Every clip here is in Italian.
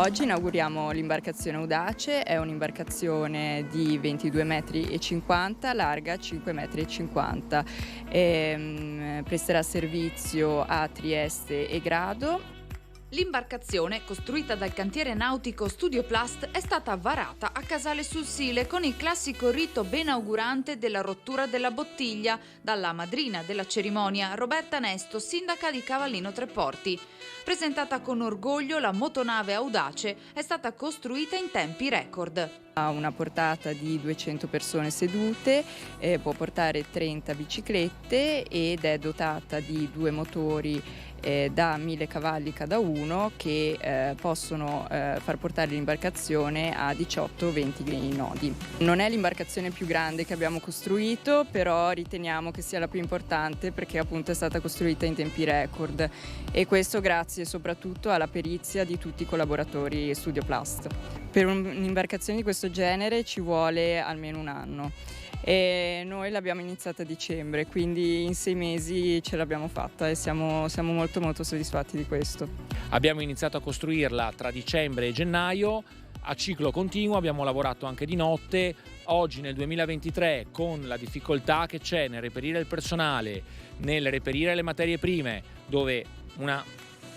Oggi inauguriamo l'imbarcazione Audace, è un'imbarcazione di 22,50 m, larga 5,50 m. Presterà servizio a Trieste e Grado. L'imbarcazione, costruita dal cantiere nautico Studioplast, è stata varata a Casale sul Sile con il classico rito benaugurante della rottura della bottiglia dalla madrina della cerimonia, Roberta Nesto, sindaca di Cavallino Treporti. Presentata con orgoglio, la motonave Audace è stata costruita in tempi record. Ha una portata di 200 persone sedute, può portare 30 biciclette ed è dotata di 2 motori da 1000 cavalli cada uno che possono far portare l'imbarcazione a 18-20 nodi. Non è l'imbarcazione più grande che abbiamo costruito, però riteniamo che sia la più importante perché appunto è stata costruita in tempi record e questo grazie soprattutto alla perizia di tutti i collaboratori Studioplast. Per un'imbarcazione di questo genere ci vuole almeno un anno e noi l'abbiamo iniziata a dicembre, quindi in 6 mesi ce l'abbiamo fatta e siamo molto soddisfatti di questo. Abbiamo iniziato a costruirla tra dicembre e gennaio, a ciclo continuo, abbiamo lavorato anche di notte. Oggi nel 2023, con la difficoltà che c'è nel reperire il personale, nel reperire le materie prime, dove una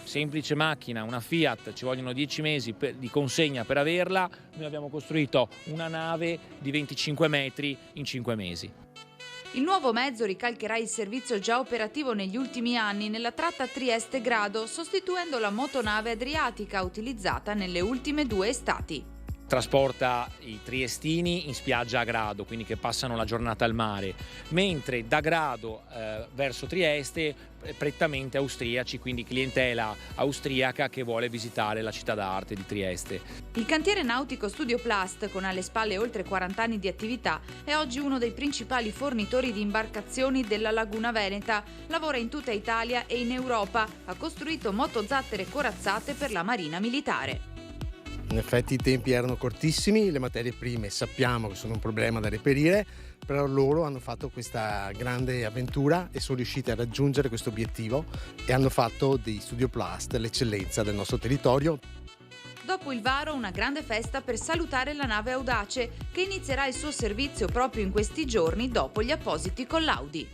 semplice macchina, una Fiat, ci vogliono 10 mesi di consegna per averla, noi abbiamo costruito una nave di 25 metri in 5 mesi. Il nuovo mezzo ricalcherà il servizio già operativo negli ultimi anni nella tratta Trieste-Grado, sostituendo la motonave adriatica utilizzata nelle ultime 2 estati. Trasporta i triestini in spiaggia a Grado, quindi che passano la giornata al mare, mentre da Grado verso Trieste prettamente austriaci, quindi clientela austriaca che vuole visitare la città d'arte di Trieste. Il cantiere nautico Studioplast, con alle spalle oltre 40 anni di attività, è oggi uno dei principali fornitori di imbarcazioni della Laguna Veneta. Lavora in tutta Italia e in Europa. Ha costruito motozattere corazzate per la Marina Militare. In effetti i tempi erano cortissimi, le materie prime sappiamo che sono un problema da reperire, però loro hanno fatto questa grande avventura e sono riusciti a raggiungere questo obiettivo e hanno fatto di Studioplast l'eccellenza del nostro territorio. Dopo il varo, una grande festa per salutare la nave Audace, che inizierà il suo servizio proprio in questi giorni dopo gli appositi collaudi.